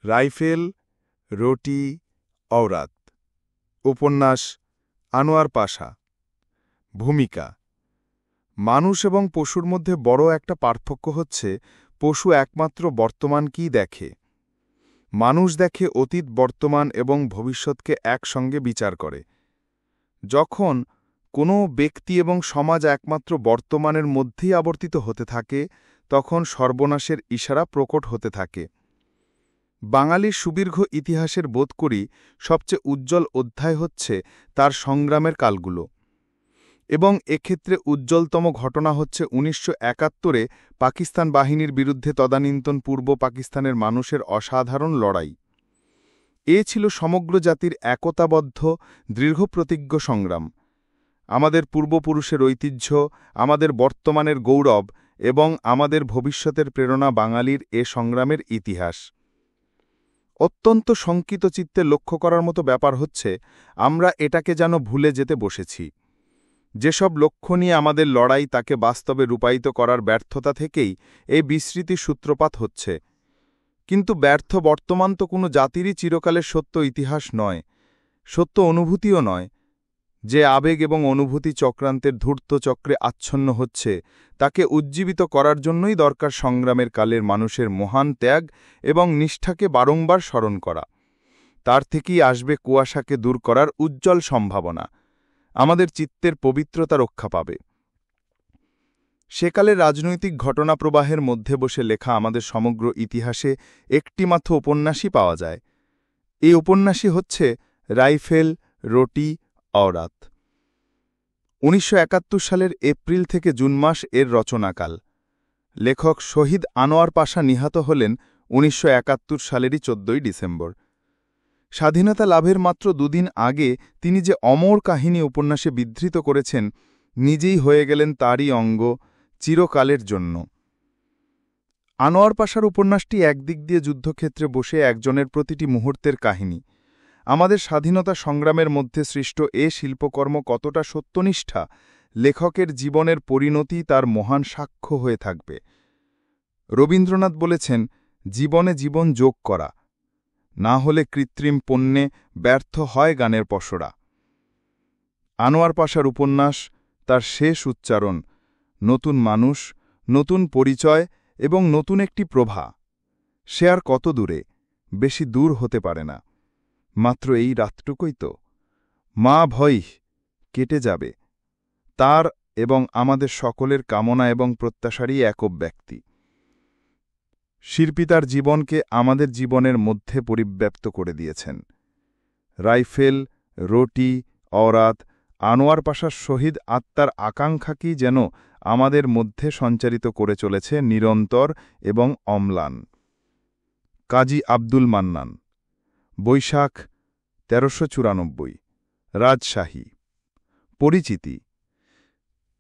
Rifle, রোটি, অওরাত। উপন্যাস আনোয়ার পাশা। ভূমিকা। মানুষ এবং পশুর মধ্যে বড় একটা পার্থক্য হচ্ছে পশু একমাত্র বর্তমানকেই দেখে। মানুষ দেখে অতীত, বর্তমান এবং ভবিষ্যৎকে একসঙ্গে বিচার করে। যখন কোনো ব্যক্তি এবং সমাজ একমাত্র বর্তমানের মধ্যেই আবর্তিত হতে থাকে, তখন সর্বনাশের ইশারা প্রকট হতে থাকে। বাঙালির সুদীর্ঘ ইতিহাসের বোধ করি সবচেয়ে উজ্জ্বল অধ্যায় হচ্ছে তার সংগ্রামের কালগুলো, এবং এক্ষেত্রে উজ্জ্বলতম ঘটনা হচ্ছে ১৯৭১-এ পাকিস্তান বাহিনীর বিরুদ্ধে তদানীন্তন পূর্ব পাকিস্তানের মানুষের অসাধারণ লড়াই। এ ছিল সমগ্র জাতির একতাবদ্ধ দৃঢ়প্রতিজ্ঞ সংগ্রাম। আমাদের পূর্বপুরুষের ঐতিহ্য, আমাদের বর্তমানের গৌরব এবং আমাদের ভবিষ্যতের প্রেরণা বাঙালির এ সংগ্রামের ইতিহাস। অত্যন্ত শঙ্কিত চিত্তে লক্ষ্য করার মতো ব্যাপার হচ্ছে আমরা এটাকে যেন ভুলে যেতে বসেছি। যেসব লক্ষ্য নিয়ে আমাদের লড়াই, তাকে বাস্তবে রূপায়িত করার ব্যর্থতা থেকেই এই বিস্মৃতির সূত্রপাত হচ্ছে। কিন্তু ব্যর্থ বর্তমান তো কোনো জাতিরই চিরকালের সত্য ইতিহাস নয়, সত্য অনুভূতিও নয়। যে আবেগ এবং অনুভূতি চক্রান্তের ধূর্ত চক্রে আচ্ছন্ন হচ্ছে, তাকে উজ্জীবিত করার জন্যই দরকার সংগ্রামের কালের মানুষের মহান ত্যাগ এবং নিষ্ঠাকে বারংবার স্মরণ করা। তার থেকেই আসবে কুয়াশাকে দূর করার উজ্জ্বল সম্ভাবনা। আমাদের চিত্তের পবিত্রতা রক্ষা পাবে। সেকালের রাজনৈতিক ঘটনাপ্রবাহের মধ্যে বসে লেখা আমাদের সমগ্র ইতিহাসে একটিমাত্র উপন্যাসই পাওয়া যায়। এই উপন্যাসই হচ্ছে রাইফেল, রোটি, অওরাত। ১৯৭১ সালের এপ্রিল থেকে জুন মাস এর রচনাকাল। লেখক শহীদ আনোয়ার পাশা নিহত হলেন ১৯৭১ সালেরই ১৪ ডিসেম্বর। স্বাধীনতা লাভের মাত্র দুদিন আগে তিনি যে অমর কাহিনী উপন্যাসে বিধৃত করেছেন, নিজেই হয়ে গেলেন তারই অঙ্গ চিরকালের জন্য। আনোয়ার পাশার উপন্যাসটি একদিক দিয়ে যুদ্ধক্ষেত্রে বসে একজনের প্রতিটি মুহূর্তের কাহিনী। আমাদের স্বাধীনতা সংগ্রামের মধ্যে সৃষ্ট এ শিল্পকর্ম কতটা সত্যনিষ্ঠা, লেখকের জীবনের পরিণতি তার মহান সাক্ষ্য হয়ে থাকবে। রবীন্দ্রনাথ বলেছেন, জীবনে জীবন যোগ করা, না হলে কৃত্রিম পণ্যে ব্যর্থ হয় গানের পসরা। আনোয়ার পাশার উপন্যাস, তার শেষ উচ্চারণ, নতুন মানুষ, নতুন পরিচয় এবং নতুন একটি প্রভা। সে আর কত দূরে? বেশি দূর হতে পারে না। মাত্র এই রাতটুকুই তো। মা ভয় কেটে যাবে। তার এবং আমাদের সকলের কামনা এবং প্রত্যাশারই একক ব্যক্তি। শিল্পী তার জীবনকে আমাদের জীবনের মধ্যে পরিব্যাপ্ত করে দিয়েছেন। রাইফেল, রোটি, অওরাত, আনোয়ার পাশার শহীদ আত্মার আকাঙ্ক্ষাকেই যেন আমাদের মধ্যে সঞ্চারিত করে চলেছে নিরন্তর এবং অম্লান। কাজী আব্দুল মান্নান। বৈশাখ ১৩৯৪। রাজশাহী। পরিচিতি।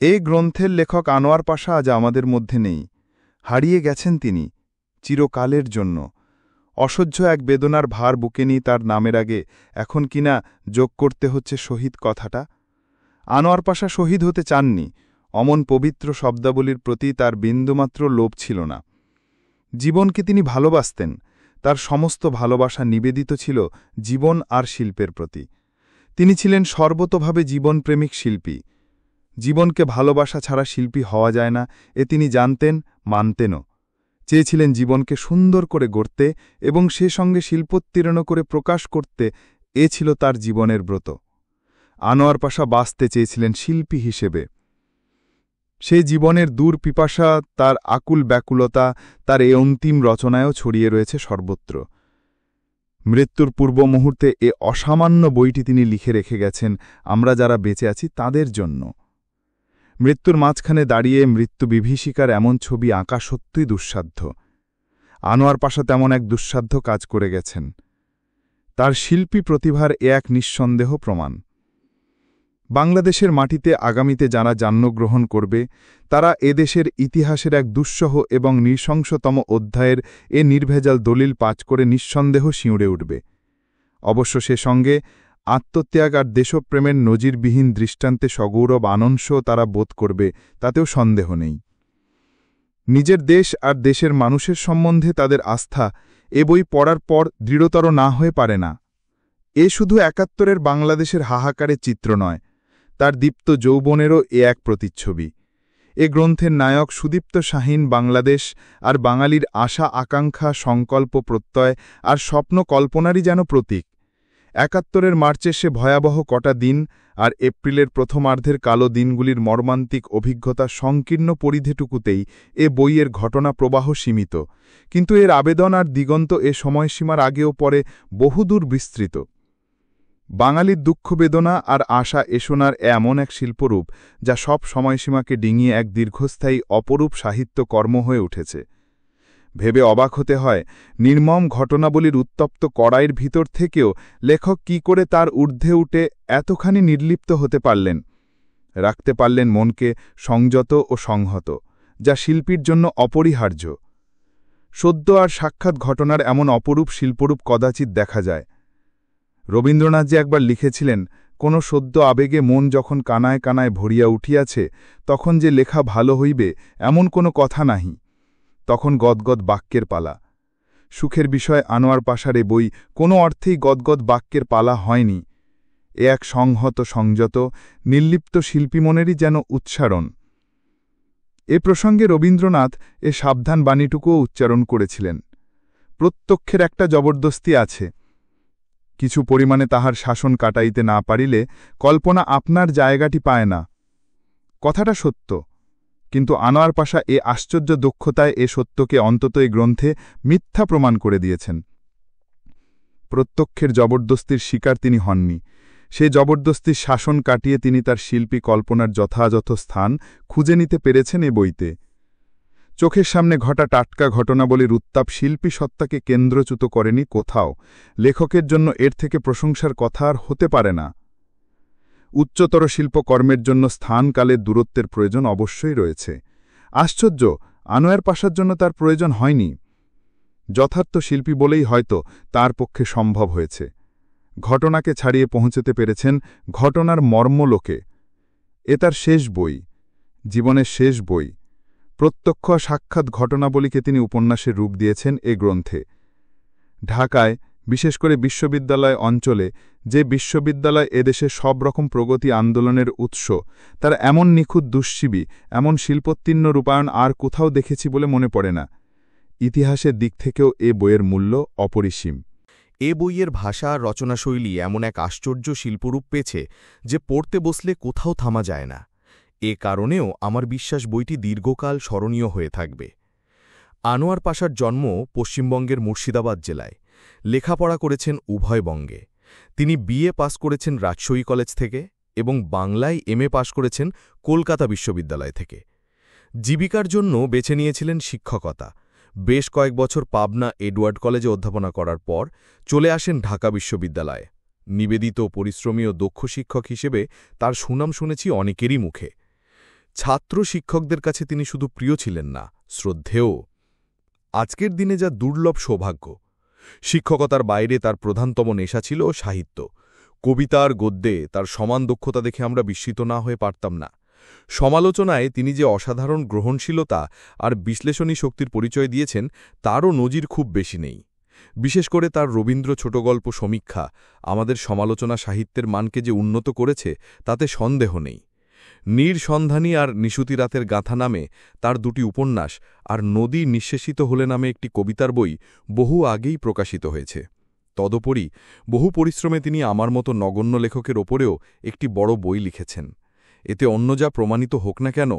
এই গ্রন্থের লেখক আনোয়ার পাশা আজ আমাদের মধ্যে নেই। হারিয়ে গেছেন তিনি চিরকালের জন্য। অসহ্য এক বেদনার ভার বুকে নিয়ে তার নামের আগে এখন কিনা যোগ করতে হচ্ছে শহীদ কথাটা। আনোয়ার পাশা শহীদ হতে চাননি। অমন পবিত্র শব্দাবলীর প্রতি তার বিন্দুমাত্র লোভ ছিল না। জীবনকে তিনি ভালোবাসতেন। তার সমস্ত ভালোবাসা নিবেদিত ছিল জীবন আর শিল্পের প্রতি। তিনি ছিলেন সর্বতোভাবে জীবনপ্রেমিক শিল্পী। জীবনকে ভালোবাসা ছাড়া শিল্পী হওয়া যায় না, এ তিনি জানতেন, মানতেনও। চেয়েছিলেন জীবনকে সুন্দর করে গড়তে এবং সে সঙ্গে শিল্পোত্তীর্ণ করে প্রকাশ করতে। এ ছিল তার জীবনের ব্রত। আনোয়ার পাশা বাঁচতে চেয়েছিলেন শিল্পী হিসেবে। সেই জীবনের দূর পিপাসা, তার আকুল ব্যাকুলতা তার এ অন্তিম রচনায়ও ছড়িয়ে রয়েছে সর্বত্র। মৃত্যুর পূর্ব মুহূর্তে এ অসামান্য বইটি তিনি লিখে রেখে গেছেন আমরা যারা বেঁচে আছি তাদের জন্য। মৃত্যুর মাঝখানে দাঁড়িয়ে মৃত্যু বিভীষিকার এমন ছবি আঁকা সত্যই দুঃসাধ্য। আনোয়ার পাশা তেমন এক দুঃসাধ্য কাজ করে গেছেন। তার শিল্পী প্রতিভার এ এক নিঃসন্দেহ প্রমাণ। বাংলাদেশের মাটিতে আগামীতে যারা জন্মগ্রহণ করবে, তারা এদেশের ইতিহাসের এক দুঃসহ এবং নৃশংসতম অধ্যায়ের এ নির্ভেজাল দলিল পাঠ করে নিঃসন্দেহ শিউরে উঠবে। অবশ্য সে সঙ্গে আত্মত্যাগ আর দেশপ্রেমের নজিরবিহীন দৃষ্টান্তে সগৌরব আনন্দও তারা বোধ করবে, তাতেও সন্দেহ নেই। নিজের দেশ আর দেশের মানুষের সম্বন্ধে তাদের আস্থা এ বই পড়ার পর দৃঢ়তর না হয়ে পারে না। এ শুধু ৭১-এর বাংলাদেশের হাহাকারের চিত্র নয়, তার দীপ্ত যৌবনেরও এক প্রতিচ্ছবি। এ গ্রন্থের নায়ক সুদীপ্ত শাহীন বাংলাদেশ আর বাঙালির আশা আকাঙ্ক্ষা, সংকল্প প্রত্যয় আর স্বপ্ন কল্পনারই যেন প্রতীক। ৭১-এর মার্চে সে ভয়াবহ কটা দিন আর এপ্রিলের প্রথমার্ধের কালো দিনগুলির মর্মান্তিক অভিজ্ঞতা সংকীর্ণ পরিধেটুকুতেই এ বইয়ের ঘটনা প্রবাহ সীমিত, কিন্তু এর আবেদন আর দিগন্ত এ সময়সীমার আগেও পরে বহুদূর বিস্তৃত। বাঙালির দুঃখ বেদনা আর আশা এসোনার এমন এক শিল্পরূপ যা সব সময়সীমাকে ডিঙিয়ে এক দীর্ঘস্থায়ী অপরূপ সাহিত্য কর্ম হয়ে উঠেছে। ভেবে অবাক হতে হয়, নির্মম ঘটনাবলীর উত্তপ্ত কড়াইয়ের ভিতর থেকেও লেখক কি করে তার ঊর্ধ্বে উঠে এতখানি নির্লিপ্ত হতে পারলেন, রাখতে পারলেন মনকে সংযত ও সংহত, যা শিল্পীর জন্য অপরিহার্য। সদ্য আর সাক্ষাৎ ঘটনার এমন অপরূপ শিল্পরূপ কদাচিৎ দেখা যায়। রবীন্দ্রনাথ যে একবার লিখেছিলেন, কোনো সদ্য আবেগে মন যখন কানায় কানায় ভরিয়া উঠিয়াছে, তখন যে লেখা ভালো হইবে এমন কোনো কথা নাহি, তখন গদগদ বাক্যের পালা। সুখের বিষয় আনোয়ার পাশার এ বই কোনো অর্থেই গদগদ বাক্যের পালা হয়নি। এ এক সংহত সংযত নির্লিপ্ত শিল্পীমনেরই যেন উচ্চারণ। এ প্রসঙ্গে রবীন্দ্রনাথ এ সাবধান বাণীটুকুও উচ্চারণ করেছিলেন, প্রত্যক্ষের একটা জবরদস্তি আছে। কিছু পরিমাণে তাহার শাসন কাটাইতে না পারিলে কল্পনা আপনার জায়গাটি পায় না। কথাটা সত্য, কিন্তু আনোয়ার পাশা এ আশ্চর্য দক্ষতায় এ সত্যকে অন্তত এই গ্রন্থে মিথ্যা প্রমাণ করে দিয়েছেন। প্রত্যক্ষের জবরদস্তির শিকার তিনি হননি, সে জবরদস্তির শাসন কাটিয়ে তিনি তার শিল্পী কল্পনার যথাযথ স্থান খুঁজে নিতে পেরেছেন এ বইতে। চোখের সামনে ঘটা টাটকা ঘটনাবলীর উত্তাপ শিল্পী সত্তাকে কেন্দ্রচ্যুত করেনি কোথাও। লেখকের জন্য এর থেকে প্রশংসার কথা আর হতে পারে না। উচ্চতর শিল্পকর্মের জন্য স্থানকালের দূরত্বের প্রয়োজন অবশ্যই রয়েছে। আশ্চর্য, আনোয়ার পাশার জন্য তার প্রয়োজন হয়নি। যথার্থ শিল্পী বলেই হয়তো তার পক্ষে সম্ভব হয়েছে। ঘটনাকে ছাড়িয়ে পৌঁছতে পেরেছেন ঘটনার মর্মলোকে। এ তার শেষ বই, জীবনের শেষ বই। প্রত্যক্ষ সাক্ষাৎ ঘটনাবলীকে তিনি উপন্যাসের রূপ দিয়েছেন এ গ্রন্থে। ঢাকায়, বিশেষ করে বিশ্ববিদ্যালয় অঞ্চলে, যে বিশ্ববিদ্যালয় এদেশে সব রকম প্রগতি আন্দোলনের উৎস, তার এমন নিখুঁত দুঃশিবী, এমন শিল্পোত্তীর্ণ রূপায়ণ আর কোথাও দেখেছি বলে মনে পড়ে না। ইতিহাসের দিক থেকেও এ বইয়ের মূল্য অপরিসীম। এ বইয়ের ভাষা আর রচনাশৈলী এমন এক আশ্চর্য শিল্পরূপ পেয়েছে যে পড়তে বসলে কোথাও থামা যায় না। এ কারণেও আমার বিশ্বাস বইটি দীর্ঘকাল স্মরণীয় হয়ে থাকবে। আনোয়ার পাশার জন্ম পশ্চিমবঙ্গের মুর্শিদাবাদ জেলায়। লেখাপড়া করেছেন উভয়বঙ্গে। তিনি বিএ পাস করেছেন রাজশাহী কলেজ থেকে এবং বাংলায় এমএ পাস করেছেন কলকাতা বিশ্ববিদ্যালয় থেকে। জীবিকার জন্য বেছে নিয়েছিলেন শিক্ষকতা। বেশ কয়েক বছর পাবনা এডওয়ার্ড কলেজে অধ্যাপনা করার পর চলে আসেন ঢাকা বিশ্ববিদ্যালয়ে। নিবেদিত, পরিশ্রমী ও দক্ষ শিক্ষক হিসেবে তার সুনাম শুনেছি অনেকেরই মুখে। ছাত্র শিক্ষকদের কাছে তিনি শুধু প্রিয় ছিলেন না, শ্রদ্ধেয়। আজকের দিনে যা দুর্লভ সৌভাগ্য। শিক্ষকতার বাইরে তার প্রধানতম নেশা ছিল সাহিত্য। কবিতার গদ্যে তার সমান দক্ষতা দেখে আমরা বিস্মিত না হয়ে পারতাম না। সমালোচনায় তিনি যে অসাধারণ গ্রহণশীলতা আর বিশ্লেষণী শক্তির পরিচয় দিয়েছেন, তারও নজির খুব বেশি নেই। বিশেষ করে তার রবীন্দ্র ছোটগল্প সমীক্ষা আমাদের সমালোচনা সাহিত্যের মানকে যে উন্নত করেছে তাতে সন্দেহ নেই। নির্সন্ধানী আর নিশুতি রাতের গাথা নামে তার দুটি উপন্যাস আর নদী নিঃশেষিত হলে নামে একটি কবিতার বই বহু আগেই প্রকাশিত হয়েছে। তদুপরি বহু পরিশ্রমে তিনি আমার মতো নগণ্য লেখকের ওপরেও একটি বড় বই লিখেছেন। এতে অন্য যা প্রমাণিত হোক না কেন,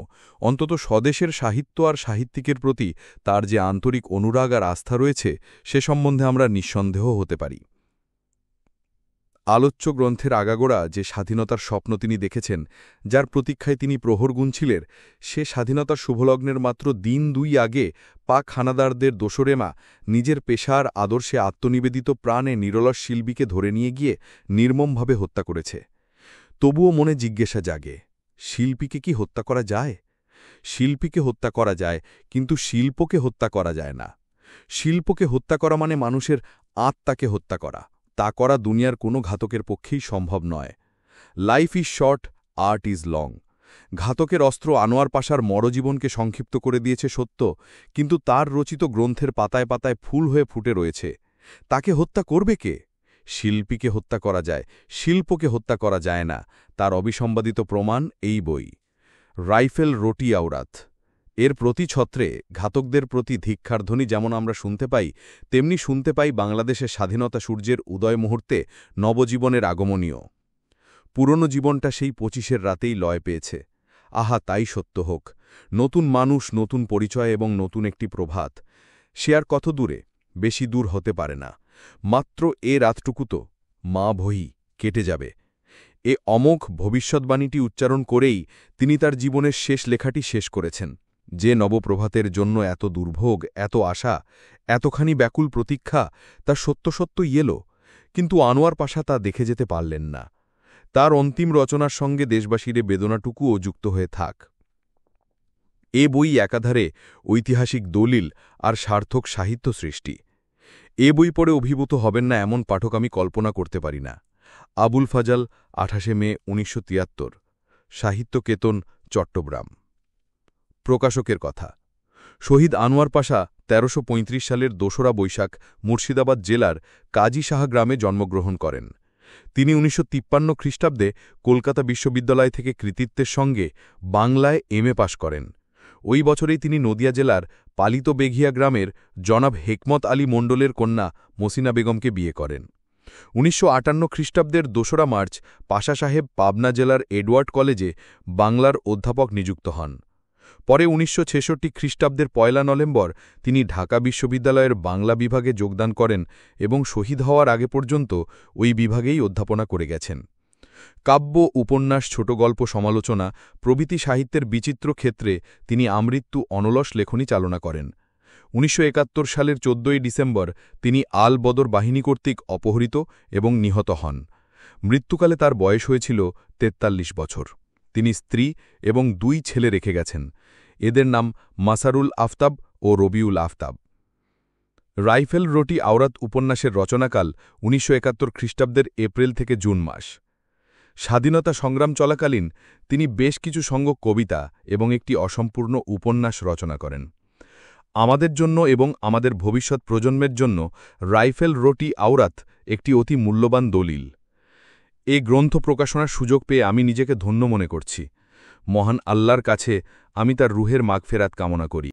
অন্তত স্বদেশের সাহিত্য আর সাহিত্যিকের প্রতি তার যে আন্তরিক অনুরাগ আর আস্থা রয়েছে সে সম্বন্ধে আমরা নিঃসন্দেহ হতে পারি। আলোচ্য গ্রন্থের আগাগোড়া যে স্বাধীনতার স্বপ্ন তিনি দেখেছেন, যার প্রতীক্ষায় তিনি প্রহর গুনছিলেন, সে স্বাধীনতার শুভলগ্নের মাত্র দিন দুই আগে পাক হানাদারদের দোসরেমা নিজের পেশার আদর্শে আত্মনিবেদিত প্রাণে নিরলস শিল্পীকে ধরে নিয়ে গিয়ে নির্মমভাবে হত্যা করেছে। তবুও মনে জিজ্ঞাসা জাগে, শিল্পীকে কি হত্যা করা যায়? শিল্পীকে হত্যা করা যায়, কিন্তু শিল্পকে হত্যা করা যায় না। শিল্পকে হত্যা করা মানে মানুষের আত্মাকে হত্যা করা। তা করা দুনিয়ার কোনো ঘাতকের পক্ষেই সম্ভব নয়। Life is short, art is long. ঘাতকের অস্ত্র আনোয়ার পাশার মরজীবনকে সংক্ষিপ্ত করে দিয়েছে সত্য, কিন্তু তার রচিত গ্রন্থের পাতায় পাতায় ফুল হয়ে ফুটে রয়েছে। তাকে হত্যা করবে কে? শিল্পীকে হত্যা করা যায়, শিল্পকে হত্যা করা যায় না। তার অবিসম্বাদিত প্রমাণ এই বই, রাইফেল রোটি আওরাত। এর প্রতি ছত্রে ঘাতকদের প্রতি ধিক্ষারধ্বনি যেমন আমরা শুনতে পাই, তেমনি শুনতে পাই বাংলাদেশের স্বাধীনতা সূর্যের উদয় মুহূর্তে নবজীবনের আগমনীয়। পুরনো জীবনটা সেই 25-এর রাতেই লয় পেয়েছে। আহা, তাই সত্য হোক। নতুন মানুষ, নতুন পরিচয় এবং নতুন একটি প্রভাত। সে আর কত দূরে? বেশি দূর হতে পারে না। মাত্র এ রাতটুকু তো, মা ভই, কেটে যাবে। এ অমোঘ ভবিষ্যৎবাণীটি উচ্চারণ করেই তিনি তার জীবনের শেষ লেখাটি শেষ করেছেন। যে নবপ্রভাতের জন্য এত দুর্ভোগ, এত আশা, এতখানি ব্যাকুল প্রতীক্ষা, তা সত্য সত্যই এল, কিন্তু আনোয়ার পাশা তা দেখে যেতে পারলেন না। তার অন্তিম রচনার সঙ্গে দেশবাসীর বেদনাটুকুও যুক্ত হয়ে থাক। এ বই একাধারে ঐতিহাসিক দলিল আর সার্থক সাহিত্য সৃষ্টি। এ বই পড়ে অভিভূত হবেন না এমন পাঠক আমি কল্পনা করতে পারি না। আবুল ফাজাল, 28 মে 1973, সাহিত্যকেতন, চট্টগ্রাম। প্রকাশকের কথা, শহীদ আনোয়ার পাশা 1335 সালের 2রা বৈশাখ মুর্শিদাবাদ জেলার কাজী সাহা গ্রামে জন্মগ্রহণ করেন। তিনি 1953 খ্রিস্টাব্দে কলকাতা বিশ্ববিদ্যালয় থেকে কৃতিত্বের সঙ্গে বাংলায় এমএ পাশ করেন। ওই বছরেই তিনি নদিয়া জেলার পালিত বেঘিয়া গ্রামের জনাব হেকমত আলী মণ্ডলের কন্যা মসিনা বেগমকে বিয়ে করেন। 1958 খ্রিস্টাব্দের 2রা মার্চ পাশা সাহেব পাবনা জেলার এডওয়ার্ড কলেজে বাংলার অধ্যাপক নিযুক্ত হন। পরে 1966 খ্রিস্টাব্দের 1 নভেম্বর তিনি ঢাকা বিশ্ববিদ্যালয়ের বাংলা বিভাগে যোগদান করেন এবং শহীদ হওয়ার আগে পর্যন্ত ওই বিভাগেই অধ্যাপনা করে গেছেন। কাব্য, উপন্যাস, ছোট গল্প, সমালোচনা প্রভৃতি সাহিত্যের বিচিত্র ক্ষেত্রে তিনি আমৃত্যু অনলস লেখনী চালনা করেন। 1971 সালের 14 ডিসেম্বর তিনি আল বদর বাহিনী কর্তৃক অপহৃত এবং নিহত হন। মৃত্যুকালে তার বয়স হয়েছিল 43 বছর। তিনি স্ত্রী এবং 2 ছেলে রেখে গেছেন। এদের নাম মাসারুল আফতাব ও রবিউল আফতাব। রাইফেল রোটি আওরাত উপন্যাসের রচনাকাল 1971 খ্রিস্টাব্দের এপ্রিল থেকে জুন মাস। স্বাধীনতা সংগ্রাম চলাকালীন তিনি বেশ কিছু সংখ্যক কবিতা এবং একটি অসম্পূর্ণ উপন্যাস রচনা করেন। আমাদের জন্য এবং আমাদের ভবিষ্যৎ প্রজন্মের জন্য রাইফেল রোটি আওরাত একটি অতি মূল্যবান দলিল। এই গ্রন্থ প্রকাশনার সুযোগ পেয়ে আমি নিজেকে ধন্য মনে করছি। মহান আল্লাহর কাছে আমি তার রুহের মাগফেরাত কামনা করি।